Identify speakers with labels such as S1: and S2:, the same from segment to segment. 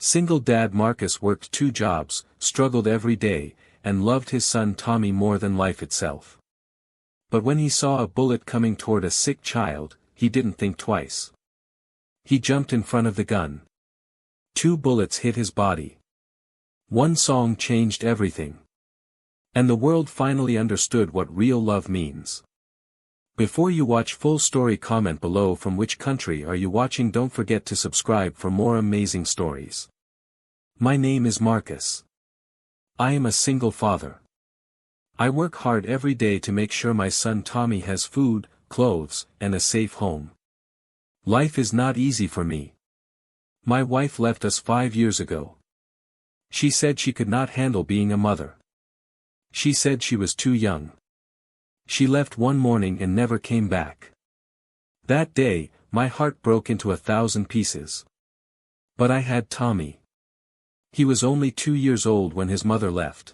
S1: Single dad Marcus worked 2 jobs, struggled every day, and loved his son Tommy more than life itself. But when he saw a bullet coming toward a sick child, he didn't think twice. He jumped in front of the gun. 2 bullets hit his body. One song changed everything. And the world finally understood what real love means. Before you watch full story, comment below from which country are you watching. Don't forget to subscribe for more amazing stories. My name is Marcus. I am a single father. I work hard every day to make sure my son Tommy has food, clothes, and a safe home. Life is not easy for me. My wife left us 5 years ago. She said she could not handle being a mother. She said she was too young. She left one morning and never came back. That day, my heart broke into 1,000 pieces. But I had Tommy. He was only 2 years old when his mother left.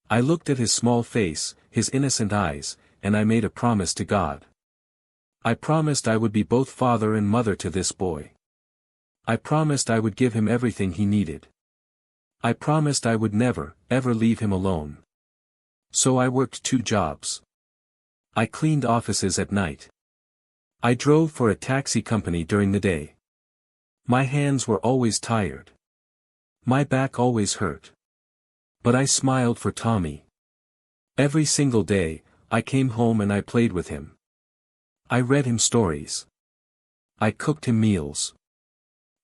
S1: I looked at his small face, his innocent eyes, and I made a promise to God. I promised I would be both father and mother to this boy. I promised I would give him everything he needed. I promised I would never, ever leave him alone. So I worked 2 jobs. I cleaned offices at night. I drove for a taxi company during the day. My hands were always tired. My back always hurt. But I smiled for Tommy. Every single day, I came home and I played with him. I read him stories. I cooked him meals.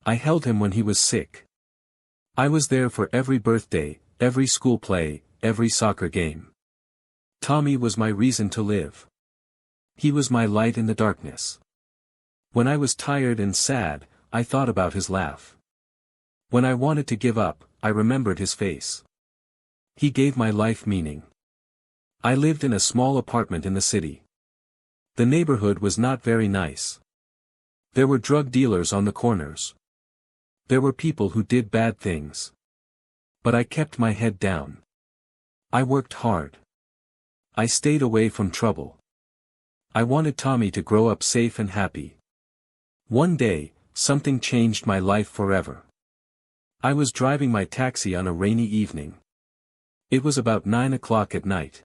S1: I held him when he was sick. I was there for every birthday, every school play, every soccer game. Tommy was my reason to live. He was my light in the darkness. When I was tired and sad, I thought about his laugh. When I wanted to give up, I remembered his face. He gave my life meaning. I lived in a small apartment in the city. The neighborhood was not very nice. There were drug dealers on the corners. There were people who did bad things. But I kept my head down. I worked hard. I stayed away from trouble. I wanted Tommy to grow up safe and happy. One day, something changed my life forever. I was driving my taxi on a rainy evening. It was about 9 o'clock at night.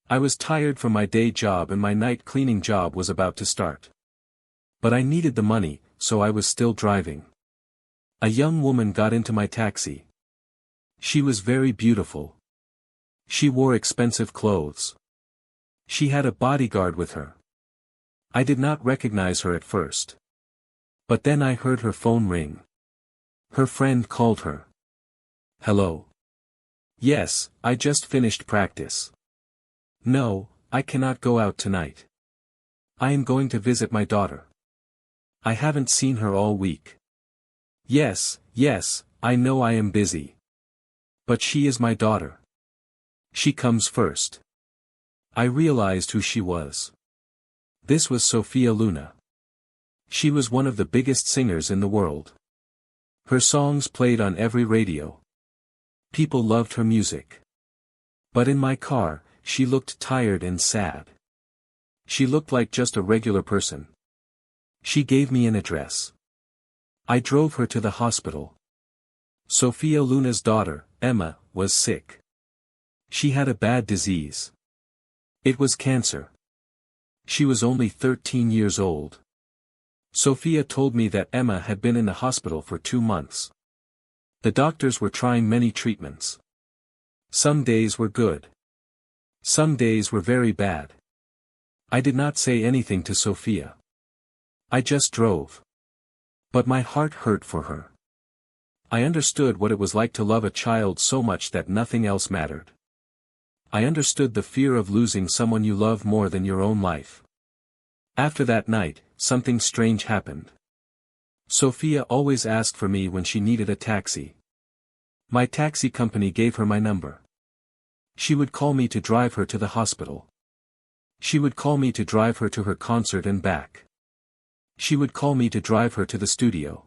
S1: I was tired from my day job and my night cleaning job was about to start. But I needed the money, so I was still driving. A young woman got into my taxi. She was very beautiful. She wore expensive clothes. She had a bodyguard with her. I did not recognize her at first. But then I heard her phone ring. Her friend called her. Hello. Yes, I just finished practice. No, I cannot go out tonight. I am going to visit my daughter. I haven't seen her all week. Yes, I know I am busy. But she is my daughter. She comes first. I realized who she was. This was Sophia Luna. She was one of the biggest singers in the world. Her songs played on every radio. People loved her music. But in my car, she looked tired and sad. She looked like just a regular person. She gave me an address. I drove her to the hospital. Sophia Luna's daughter, Emma, was sick. She had a bad disease. It was cancer. She was only 13 years old. Sophia told me that Emma had been in the hospital for 2 months. The doctors were trying many treatments. Some days were good. Some days were very bad. I did not say anything to Sophia. I just drove. But my heart hurt for her. I understood what it was like to love a child so much that nothing else mattered. I understood the fear of losing someone you love more than your own life. After that night, something strange happened. Sophia always asked for me when she needed a taxi. My taxi company gave her my number. She would call me to drive her to the hospital. She would call me to drive her to her concert and back. She would call me to drive her to the studio.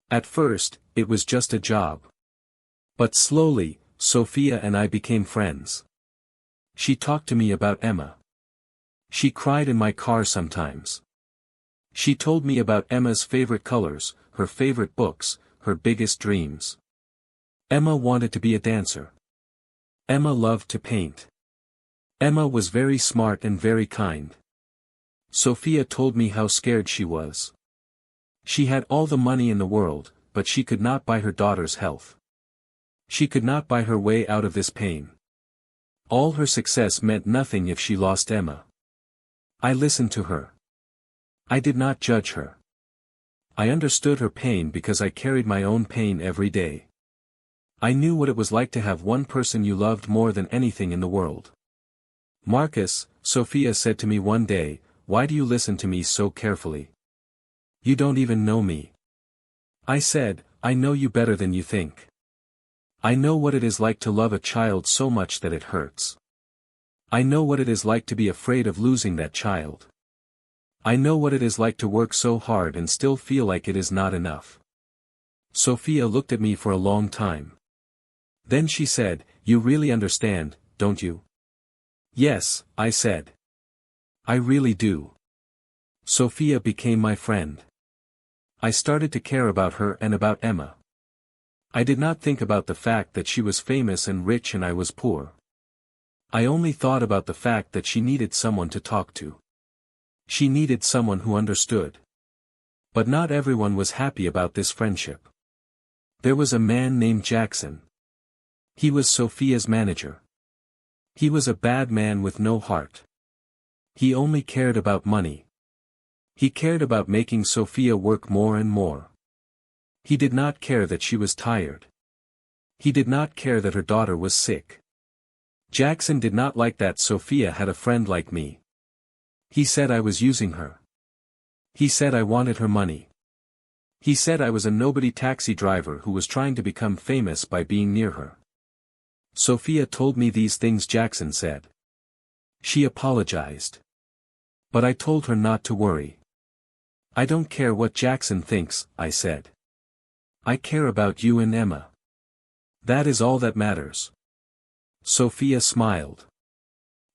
S1: At first, it was just a job. But slowly, Sophia and I became friends. She talked to me about Emma. She cried in my car sometimes. She told me about Emma's favorite colors, her favorite books, her biggest dreams. Emma wanted to be a dancer. Emma loved to paint. Emma was very smart and very kind. Sophia told me how scared she was. She had all the money in the world, but she could not buy her daughter's health. She could not buy her way out of this pain. All her success meant nothing if she lost Emma. I listened to her. I did not judge her. I understood her pain because I carried my own pain every day. I knew what it was like to have one person you loved more than anything in the world. Marcus, Sophia said to me one day, why do you listen to me so carefully? You don't even know me. I said, I know you better than you think. I know what it is like to love a child so much that it hurts. I know what it is like to be afraid of losing that child. I know what it is like to work so hard and still feel like it is not enough. Sophia looked at me for a long time. Then she said, you really understand, don't you? Yes, I said. I really do. Sophia became my friend. I started to care about her and about Emma. I did not think about the fact that she was famous and rich and I was poor. I only thought about the fact that she needed someone to talk to. She needed someone who understood. But not everyone was happy about this friendship. There was a man named Jackson. He was Sophia's manager. He was a bad man with no heart. He only cared about money. He cared about making Sophia work more and more. He did not care that she was tired. He did not care that her daughter was sick. Jackson did not like that Sophia had a friend like me. He said I was using her. He said I wanted her money. He said I was a nobody taxi driver who was trying to become famous by being near her. Sophia told me these things Jackson said. She apologized. But I told her not to worry. I don't care what Jackson thinks, I said. I care about you and Emma. That is all that matters. Sophia smiled.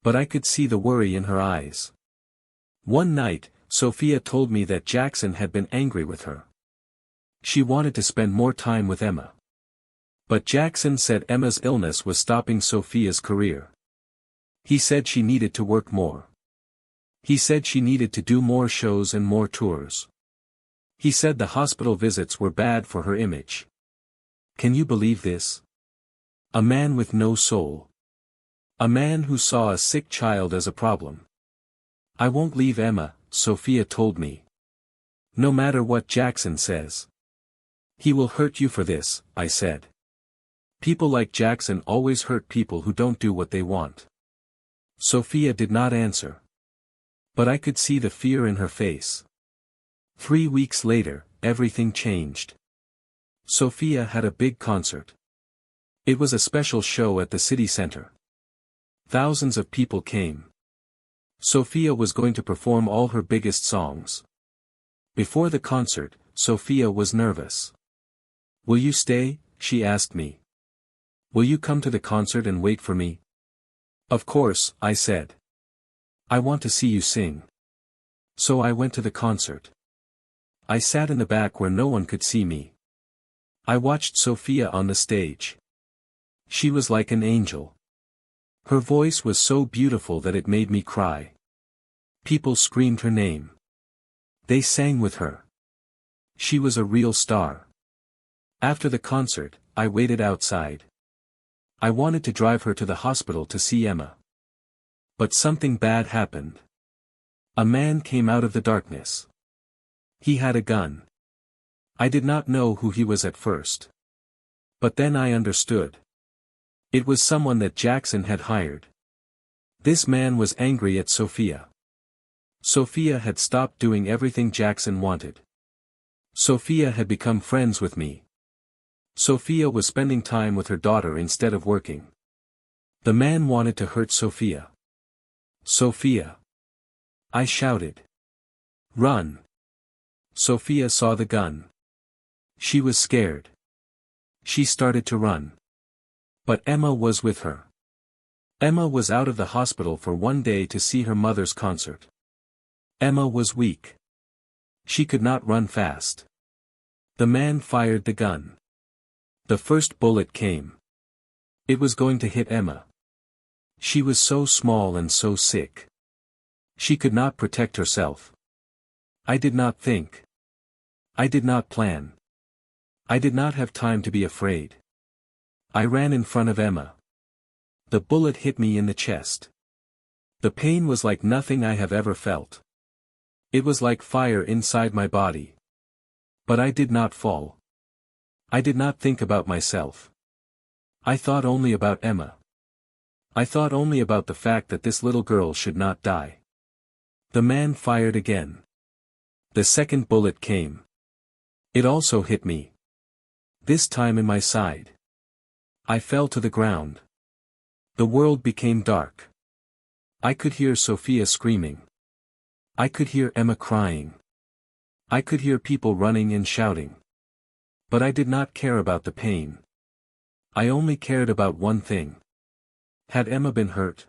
S1: But I could see the worry in her eyes. One night, Sophia told me that Jackson had been angry with her. She wanted to spend more time with Emma. But Jackson said Emma's illness was stopping Sophia's career. He said she needed to work more. He said she needed to do more shows and more tours. He said the hospital visits were bad for her image. Can you believe this? A man with no soul. A man who saw a sick child as a problem. I won't leave Emma, Sophia told me. No matter what Jackson says. He will hurt you for this, I said. People like Jackson always hurt people who don't do what they want. Sophia did not answer. But I could see the fear in her face. 3 weeks later, everything changed. Sophia had a big concert. It was a special show at the city center. Thousands of people came. Sophia was going to perform all her biggest songs. Before the concert, Sophia was nervous. Will you stay? She asked me. Will you come to the concert and wait for me? Of course, I said. I want to see you sing. So I went to the concert. I sat in the back where no one could see me. I watched Sophia on the stage. She was like an angel. Her voice was so beautiful that it made me cry. People screamed her name. They sang with her. She was a real star. After the concert, I waited outside. I wanted to drive her to the hospital to see Emma. But something bad happened. A man came out of the darkness. He had a gun. I did not know who he was at first. But then I understood. It was someone that Jackson had hired. This man was angry at Sophia. Sophia had stopped doing everything Jackson wanted. Sophia had become friends with me. Sophia was spending time with her daughter instead of working. The man wanted to hurt Sophia. Sophia! I shouted. Run! Sophia saw the gun. She was scared. She started to run. But Emma was with her. Emma was out of the hospital for one day to see her mother's concert. Emma was weak. She could not run fast. The man fired the gun. The first bullet came. It was going to hit Emma. She was so small and so sick. She could not protect herself. I did not think. I did not plan. I did not have time to be afraid. I ran in front of Emma. The bullet hit me in the chest. The pain was like nothing I have ever felt. It was like fire inside my body. But I did not fall. I did not think about myself. I thought only about Emma. I thought only about the fact that this little girl should not die. The man fired again. The second bullet came. It also hit me. This time in my side. I fell to the ground. The world became dark. I could hear Sophia screaming. I could hear Emma crying. I could hear people running and shouting. But I did not care about the pain. I only cared about one thing. Had Emma been hurt?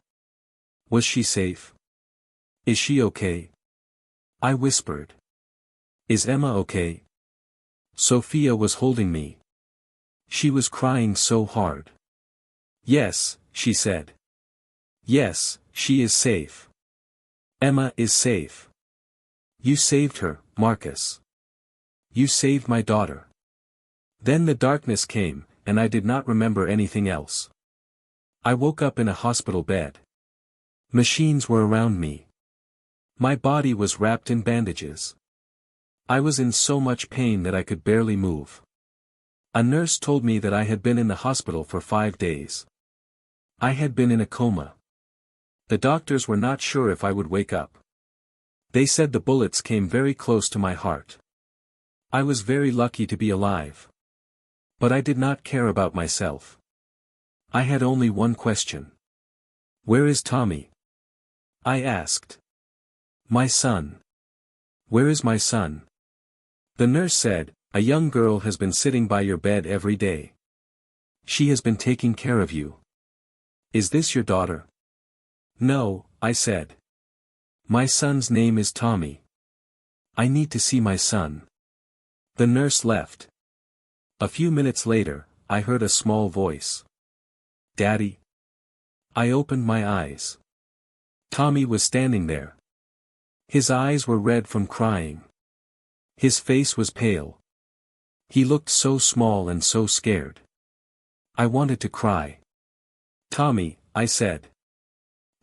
S1: Was she safe? Is she okay? I whispered. Is Emma okay? Sophia was holding me. She was crying so hard. Yes, she said. Yes, she is safe. Emma is safe. You saved her, Marcus. You saved my daughter. Then the darkness came, and I did not remember anything else. I woke up in a hospital bed. Machines were around me. My body was wrapped in bandages. I was in so much pain that I could barely move. A nurse told me that I had been in the hospital for 5 days. I had been in a coma. The doctors were not sure if I would wake up. They said the bullets came very close to my heart. I was very lucky to be alive. But I did not care about myself. I had only one question. Where is Tommy? I asked. My son. Where is my son? The nurse said, a young girl has been sitting by your bed every day. She has been taking care of you. Is this your daughter? No, I said. My son's name is Tommy. I need to see my son. The nurse left. A few minutes later, I heard a small voice. Daddy? I opened my eyes. Tommy was standing there. His eyes were red from crying. His face was pale. He looked so small and so scared. I wanted to cry. Tommy, I said.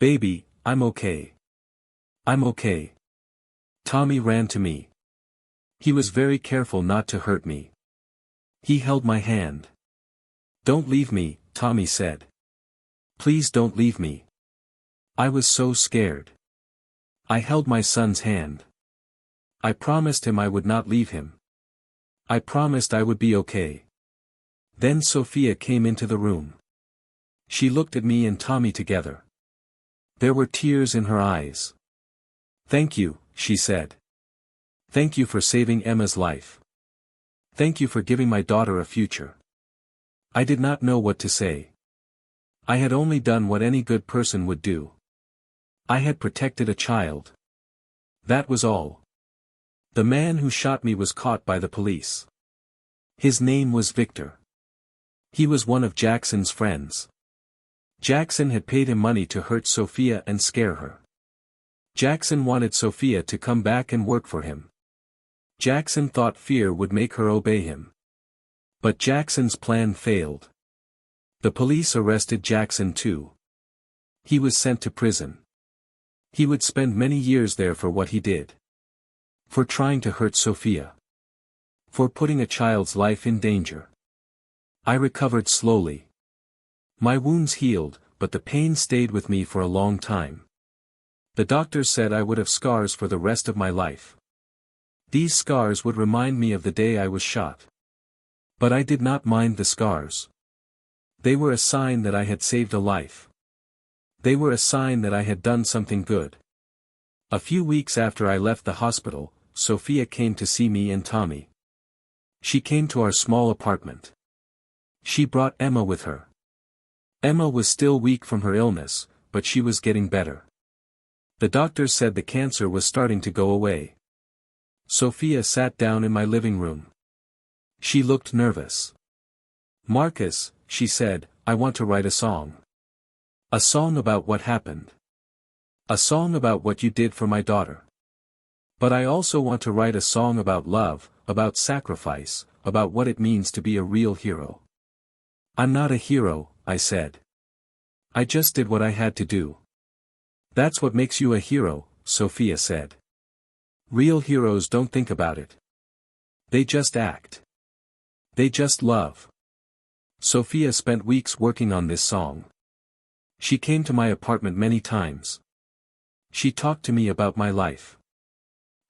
S1: Baby, I'm okay. I'm okay. Tommy ran to me. He was very careful not to hurt me. He held my hand. Don't leave me, Tommy said. Please don't leave me. I was so scared. I held my son's hand. I promised him I would not leave him. I promised I would be okay. Then Sophia came into the room. She looked at me and Tommy together. There were tears in her eyes. Thank you, she said. Thank you for saving Emma's life. Thank you for giving my daughter a future. I did not know what to say. I had only done what any good person would do. I had protected a child. That was all. The man who shot me was caught by the police. His name was Victor. He was one of Jackson's friends. Jackson had paid him money to hurt Sophia and scare her. Jackson wanted Sophia to come back and work for him. Jackson thought fear would make her obey him. But Jackson's plan failed. The police arrested Jackson too. He was sent to prison. He would spend many years there for what he did. For trying to hurt Sophia. For putting a child's life in danger. I recovered slowly. My wounds healed, but the pain stayed with me for a long time. The doctors said I would have scars for the rest of my life. These scars would remind me of the day I was shot. But I did not mind the scars. They were a sign that I had saved a life. They were a sign that I had done something good. A few weeks after I left the hospital, Sophia came to see me and Tommy. She came to our small apartment. She brought Emma with her. Emma was still weak from her illness, but she was getting better. The doctors said the cancer was starting to go away. Sophia sat down in my living room. She looked nervous. "Marcus," she said, "I want to write a song. A song about what happened. A song about what you did for my daughter. But I also want to write a song about love, about sacrifice, about what it means to be a real hero." "I'm not a hero," I said. "I just did what I had to do." "That's what makes you a hero," Sophia said. "Real heroes don't think about it. They just act. They just love." Sophia spent weeks working on this song. She came to my apartment many times. She talked to me about my life.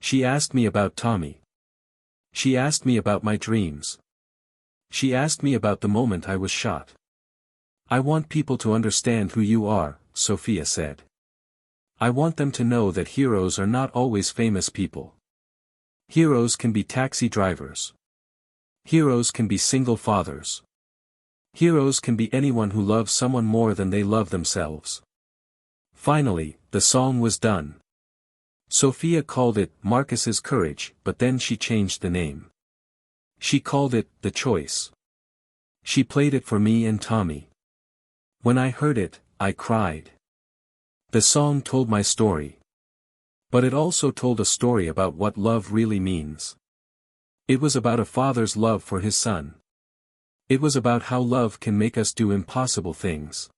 S1: She asked me about Tommy. She asked me about my dreams. She asked me about the moment I was shot. "I want people to understand who you are," Sophia said. "I want them to know that heroes are not always famous people. Heroes can be taxi drivers. Heroes can be single fathers. Heroes can be anyone who loves someone more than they love themselves." Finally, the song was done. Sophia called it Marcus's Courage, but then she changed the name. She called it The Choice. She played it for me and Tommy. When I heard it, I cried. The song told my story. But it also told a story about what love really means. It was about a father's love for his son. It was about how love can make us do impossible things.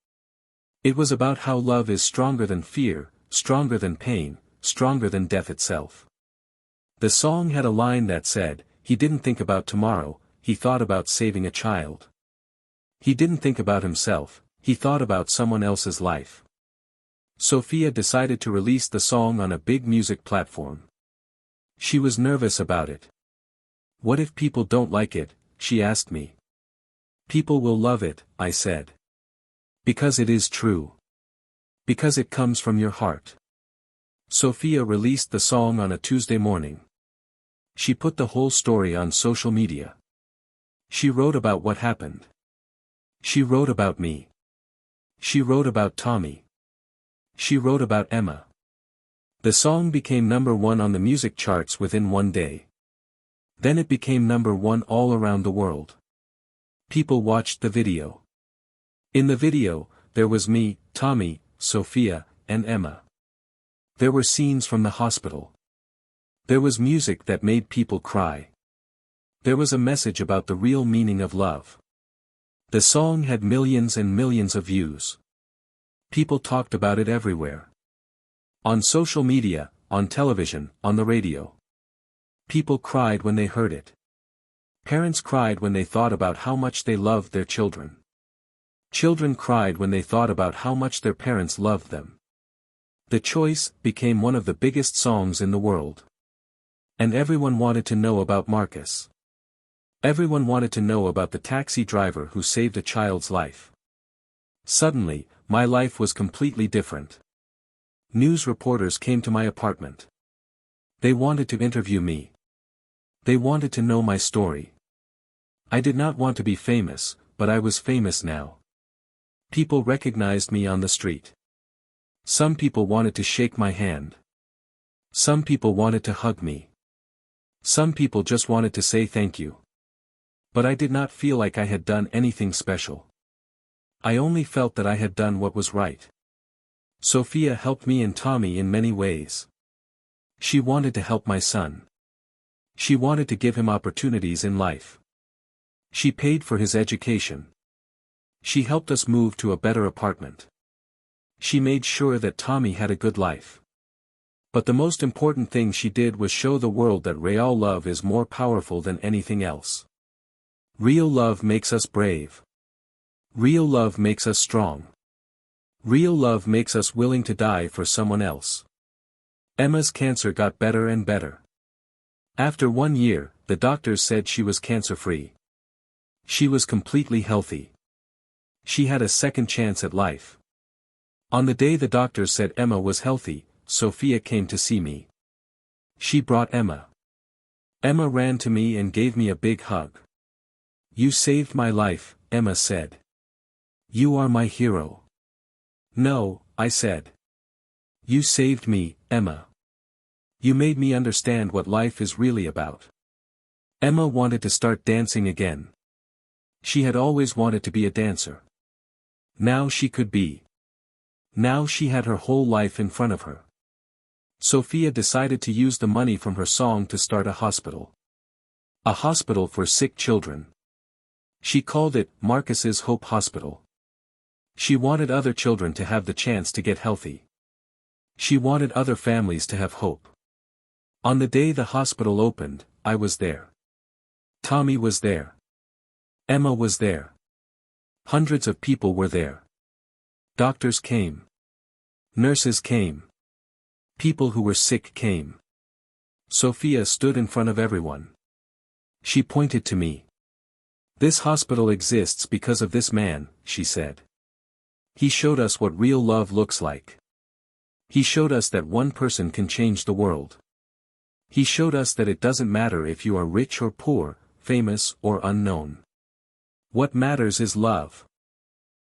S1: It was about how love is stronger than fear, stronger than pain, stronger than death itself. The song had a line that said, "He didn't think about tomorrow, he thought about saving a child. He didn't think about himself, he thought about someone else's life." Sophia decided to release the song on a big music platform. She was nervous about it. "What if people don't like it?" she asked me. "People will love it," I said. "Because it is true. Because it comes from your heart." Sophia released the song on a Tuesday morning. She put the whole story on social media. She wrote about what happened. She wrote about me. She wrote about Tommy. She wrote about Emma. The song became #1 on the music charts within one day. Then it became #1 all around the world. People watched the video. In the video, there was me, Tommy, Sophia, and Emma. There were scenes from the hospital. There was music that made people cry. There was a message about the real meaning of love. The song had millions and millions of views. People talked about it everywhere. On social media, on television, on the radio. People cried when they heard it. Parents cried when they thought about how much they loved their children. Children cried when they thought about how much their parents loved them. The Choice became one of the biggest songs in the world. And everyone wanted to know about Marcus. Everyone wanted to know about the taxi driver who saved a child's life. Suddenly, my life was completely different. News reporters came to my apartment. They wanted to interview me. They wanted to know my story. I did not want to be famous, but I was famous now. People recognized me on the street. Some people wanted to shake my hand. Some people wanted to hug me. Some people just wanted to say thank you. But I did not feel like I had done anything special. I only felt that I had done what was right. Sophia helped me and Tommy in many ways. She wanted to help my son. She wanted to give him opportunities in life. She paid for his education. She helped us move to a better apartment. She made sure that Tommy had a good life. But the most important thing she did was show the world that real love is more powerful than anything else. Real love makes us brave. Real love makes us strong. Real love makes us willing to die for someone else. Emma's cancer got better and better. After 1 year, the doctors said she was cancer-free. She was completely healthy. She had a second chance at life. On the day the doctors said Emma was healthy, Sophia came to see me. She brought Emma. Emma ran to me and gave me a big hug. "You saved my life," Emma said. "You are my hero." "No," I said. "You saved me, Emma. You made me understand what life is really about." Emma wanted to start dancing again. She had always wanted to be a dancer. Now she could be. Now she had her whole life in front of her. Sophia decided to use the money from her song to start a hospital. A hospital for sick children. She called it Marcus's Hope Hospital. She wanted other children to have the chance to get healthy. She wanted other families to have hope. On the day the hospital opened, I was there. Tommy was there. Emma was there. Hundreds of people were there. Doctors came. Nurses came. People who were sick came. Sophia stood in front of everyone. She pointed to me. "This hospital exists because of this man," she said. "He showed us what real love looks like. He showed us that one person can change the world. He showed us that it doesn't matter if you are rich or poor, famous or unknown. What matters is love.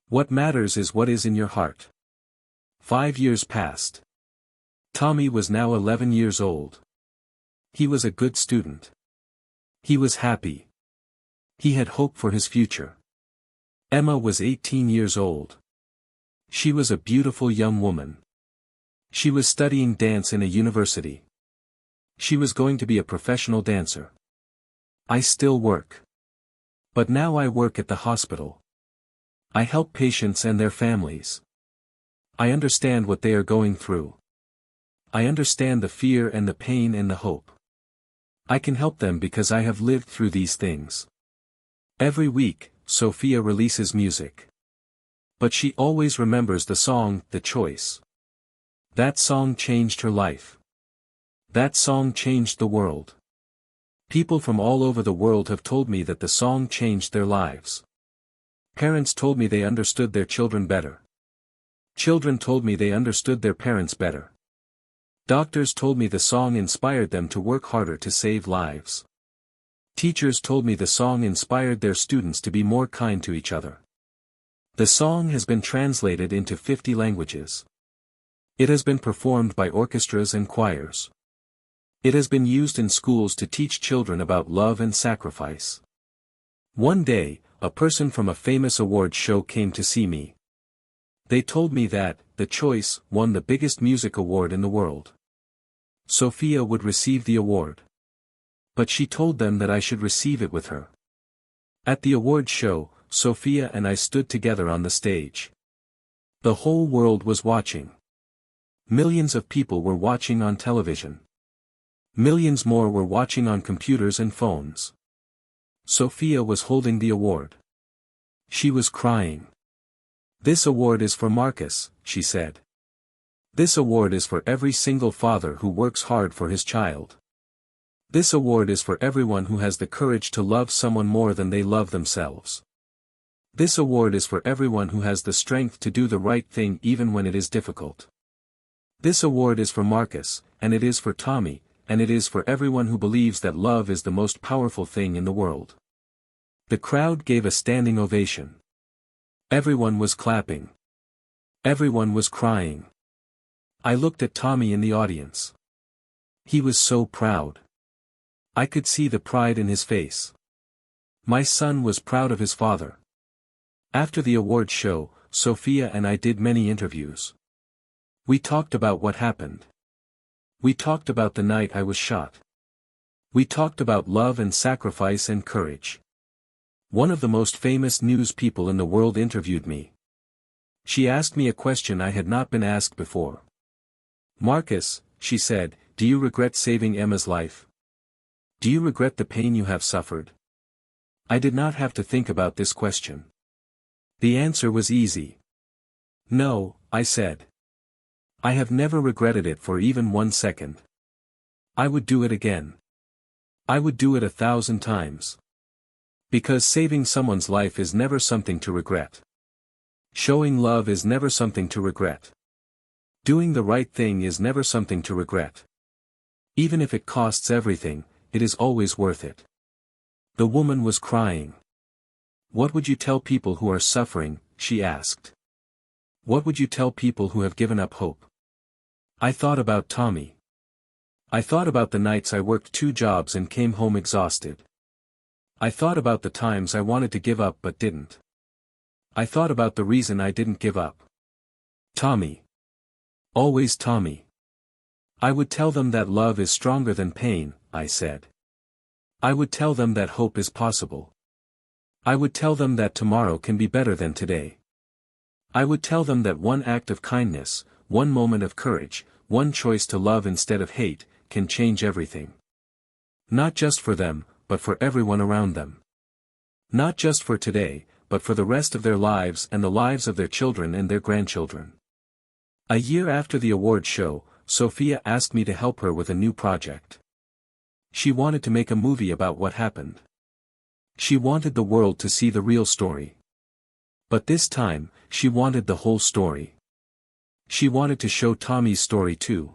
S1: What matters is what is in your heart." 5 years passed. Tommy was now 11 years old. He was a good student. He was happy. He had hope for his future. Emma was 18 years old. She was a beautiful young woman. She was studying dance in a university. She was going to be a professional dancer. I still work. But now I work at the hospital. I help patients and their families. I understand what they are going through. I understand the fear and the pain and the hope. I can help them because I have lived through these things. Every week, Sophia releases music. But she always remembers the song, The Choice. That song changed her life. That song changed the world. People from all over the world have told me that the song changed their lives. Parents told me they understood their children better. Children told me they understood their parents better. Doctors told me the song inspired them to work harder to save lives. Teachers told me the song inspired their students to be more kind to each other. The song has been translated into 50 languages. It has been performed by orchestras and choirs. It has been used in schools to teach children about love and sacrifice. One day, a person from a famous award show came to see me. They told me that, The Choice, won the biggest music award in the world. Sophia would receive the award. But she told them that I should receive it with her. At the award show, Sophia and I stood together on the stage. The whole world was watching. Millions of people were watching on television. Millions more were watching on computers and phones. Sophia was holding the award. She was crying. "This award is for Marcus," she said. "This award is for every single father who works hard for his child. This award is for everyone who has the courage to love someone more than they love themselves. This award is for everyone who has the strength to do the right thing even when it is difficult. This award is for Marcus, and it is for Tommy, and it is for everyone who believes that love is the most powerful thing in the world." The crowd gave a standing ovation. Everyone was clapping. Everyone was crying. I looked at Tommy in the audience. He was so proud. I could see the pride in his face. My son was proud of his father. After the award show, Sophia and I did many interviews. We talked about what happened. We talked about the night I was shot. We talked about love and sacrifice and courage. One of the most famous news people in the world interviewed me. She asked me a question I had not been asked before. "Marcus," she said, "do you regret saving Emma's life? Do you regret the pain you have suffered?" I did not have to think about this question. The answer was easy. "No," I said. "I have never regretted it for even 1 second. I would do it again. I would do it 1,000 times. Because saving someone's life is never something to regret. Showing love is never something to regret. Doing the right thing is never something to regret. Even if it costs everything, it is always worth it." The woman was crying. "What would you tell people who are suffering?" she asked. "What would you tell people who have given up hope?" I thought about Tommy. I thought about the nights I worked 2 jobs and came home exhausted. I thought about the times I wanted to give up but didn't. I thought about the reason I didn't give up. Tommy. Always Tommy. I would tell them that love is stronger than pain, I said. I would tell them that hope is possible. I would tell them that tomorrow can be better than today. I would tell them that one act of kindness, one moment of courage, one choice to love instead of hate, can change everything. Not just for them, but for everyone around them. Not just for today, but for the rest of their lives and the lives of their children and their grandchildren. A year after the award show, Sophia asked me to help her with a new project. She wanted to make a movie about what happened. She wanted the world to see the real story. But this time, she wanted the whole story. She wanted to show Tommy's story too.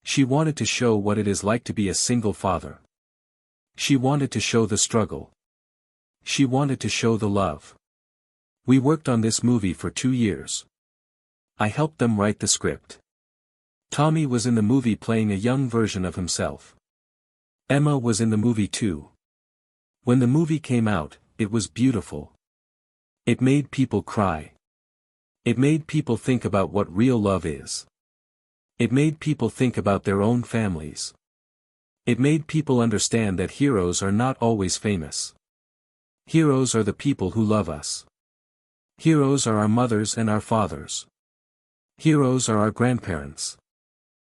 S1: She wanted to show what it is like to be a single father. She wanted to show the struggle. She wanted to show the love. We worked on this movie for 2 years. I helped them write the script. Tommy was in the movie playing a young version of himself. Emma was in the movie too. When the movie came out, it was beautiful. It made people cry. It made people think about what real love is. It made people think about their own families. It made people understand that heroes are not always famous. Heroes are the people who love us. Heroes are our mothers and our fathers. Heroes are our grandparents.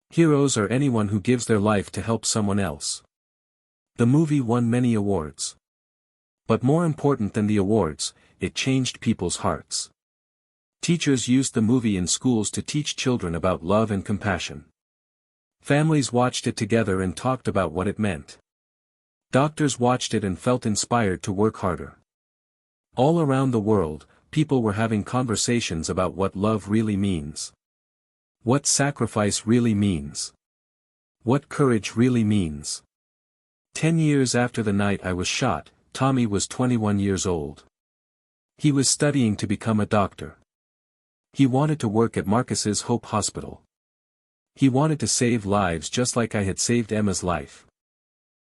S1: Heroes are anyone who gives their life to help someone else. The movie won many awards. But more important than the awards, it changed people's hearts. Teachers used the movie in schools to teach children about love and compassion. Families watched it together and talked about what it meant. Doctors watched it and felt inspired to work harder. All around the world, people were having conversations about what love really means. What sacrifice really means. What courage really means. 10 years after the night I was shot, Tommy was 21 years old. He was studying to become a doctor. He wanted to work at Marcus's Hope Hospital. He wanted to save lives just like I had saved Emma's life.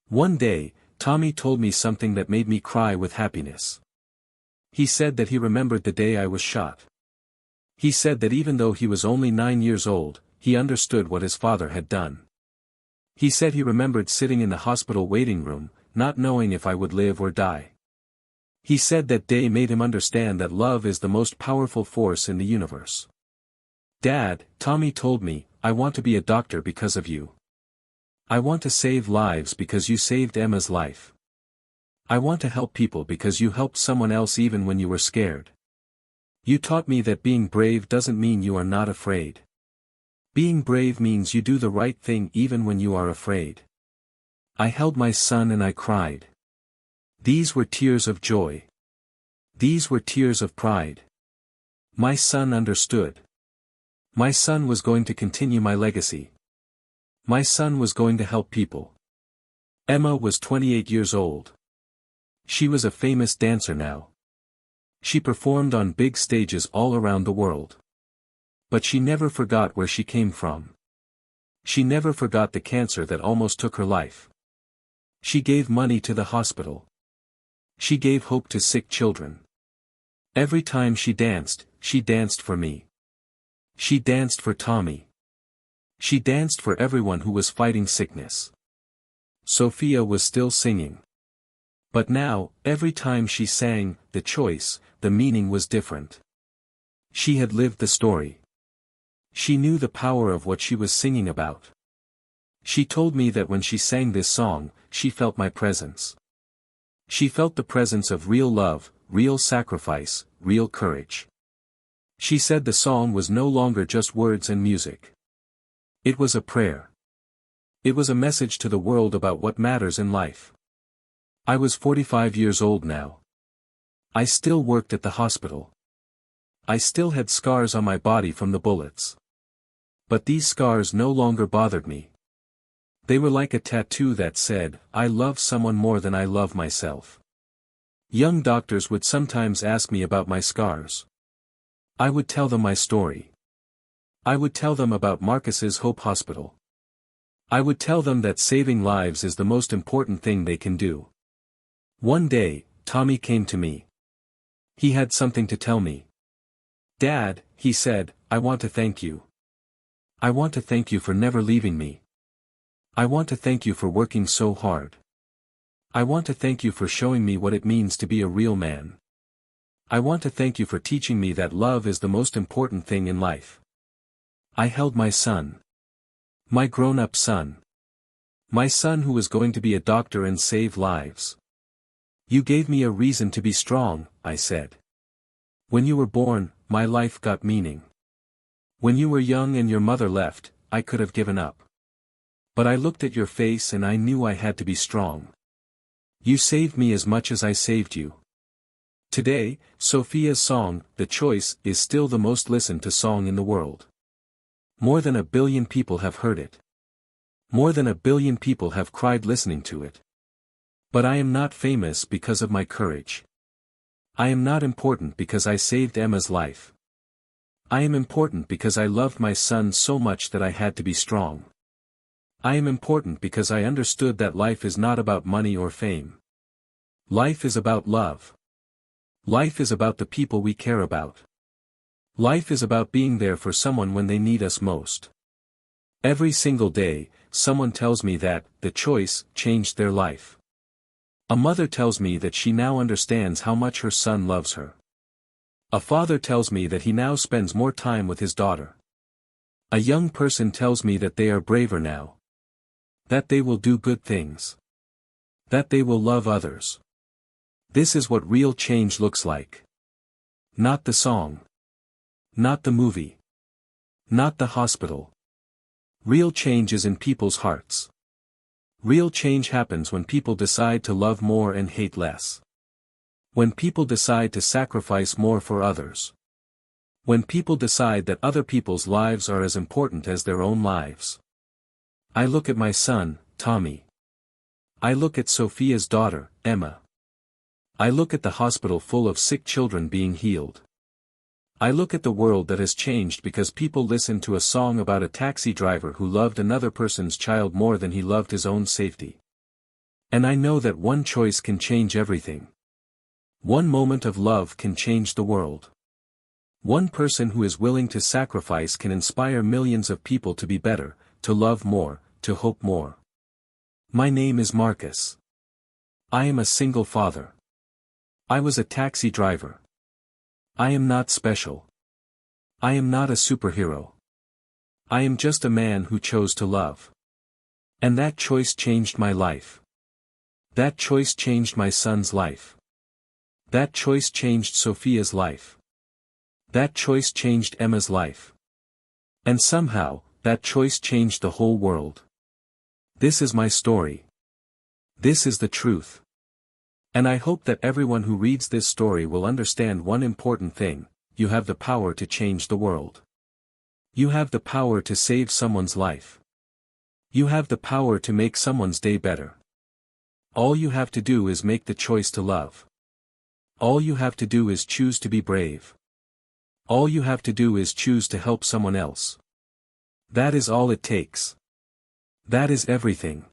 S1: One day, Tommy told me something that made me cry with happiness. He said that he remembered the day I was shot. He said that even though he was only 9 years old, he understood what his father had done. He said he remembered sitting in the hospital waiting room, not knowing if I would live or die. He said that day made him understand that love is the most powerful force in the universe. Dad, Tommy told me, I want to be a doctor because of you. I want to save lives because you saved Emma's life. I want to help people because you helped someone else even when you were scared. You taught me that being brave doesn't mean you are not afraid. Being brave means you do the right thing even when you are afraid. I held my son and I cried. These were tears of joy. These were tears of pride. My son understood. My son was going to continue my legacy. My son was going to help people. Emma was 28 years old. She was a famous dancer now. She performed on big stages all around the world. But she never forgot where she came from. She never forgot the cancer that almost took her life. She gave money to the hospital. She gave hope to sick children. Every time she danced for me. She danced for Tommy. She danced for everyone who was fighting sickness. Sophia was still singing. But now, every time she sang, the choice, the meaning was different. She had lived the story. She knew the power of what she was singing about. She told me that when she sang this song, she felt my presence. She felt the presence of real love, real sacrifice, real courage. She said the song was no longer just words and music. It was a prayer. It was a message to the world about what matters in life. I was 45 years old now. I still worked at the hospital. I still had scars on my body from the bullets. But these scars no longer bothered me. They were like a tattoo that said, I love someone more than I love myself. Young doctors would sometimes ask me about my scars. I would tell them my story. I would tell them about Marcus's Hope Hospital. I would tell them that saving lives is the most important thing they can do. One day, Tommy came to me. He had something to tell me. "Dad," he said, "I want to thank you. I want to thank you for never leaving me. I want to thank you for working so hard. I want to thank you for showing me what it means to be a real man. I want to thank you for teaching me that love is the most important thing in life." I held my son. My grown-up son. My son who was going to be a doctor and save lives. "You gave me a reason to be strong," I said. "When you were born, my life got meaning. When you were young and your mother left, I could have given up. But I looked at your face and I knew I had to be strong. You saved me as much as I saved you." Today, Sophia's song, "The Choice," is still the most listened to song in the world. More than 1 billion people have heard it. More than 1 billion people have cried listening to it. But I am not famous because of my courage. I am not important because I saved Emma's life. I am important because I loved my son so much that I had to be strong. I am important because I understood that life is not about money or fame. Life is about love. Life is about the people we care about. Life is about being there for someone when they need us most. Every single day, someone tells me that the choice changed their life. A mother tells me that she now understands how much her son loves her. A father tells me that he now spends more time with his daughter. A young person tells me that they are braver now. That they will do good things. That they will love others. This is what real change looks like. Not the song. Not the movie. Not the hospital. Real change is in people's hearts. Real change happens when people decide to love more and hate less. When people decide to sacrifice more for others. When people decide that other people's lives are as important as their own lives. I look at my son, Tommy. I look at Sophia's daughter, Emma. I look at the hospital full of sick children being healed. I look at the world that has changed because people listened to a song about a taxi driver who loved another person's child more than he loved his own safety. And I know that one choice can change everything. One moment of love can change the world. One person who is willing to sacrifice can inspire millions of people to be better, to love more, to hope more. My name is Marcus. I am a single father. I was a taxi driver. I am not special. I am not a superhero. I am just a man who chose to love. And that choice changed my life. That choice changed my son's life. That choice changed Sophia's life. That choice changed Emma's life. And somehow, that choice changed the whole world. This is my story. This is the truth. And I hope that everyone who reads this story will understand one important thing: you have the power to change the world. You have the power to save someone's life. You have the power to make someone's day better. All you have to do is make the choice to love. All you have to do is choose to be brave. All you have to do is choose to help someone else. That is all it takes. That is everything.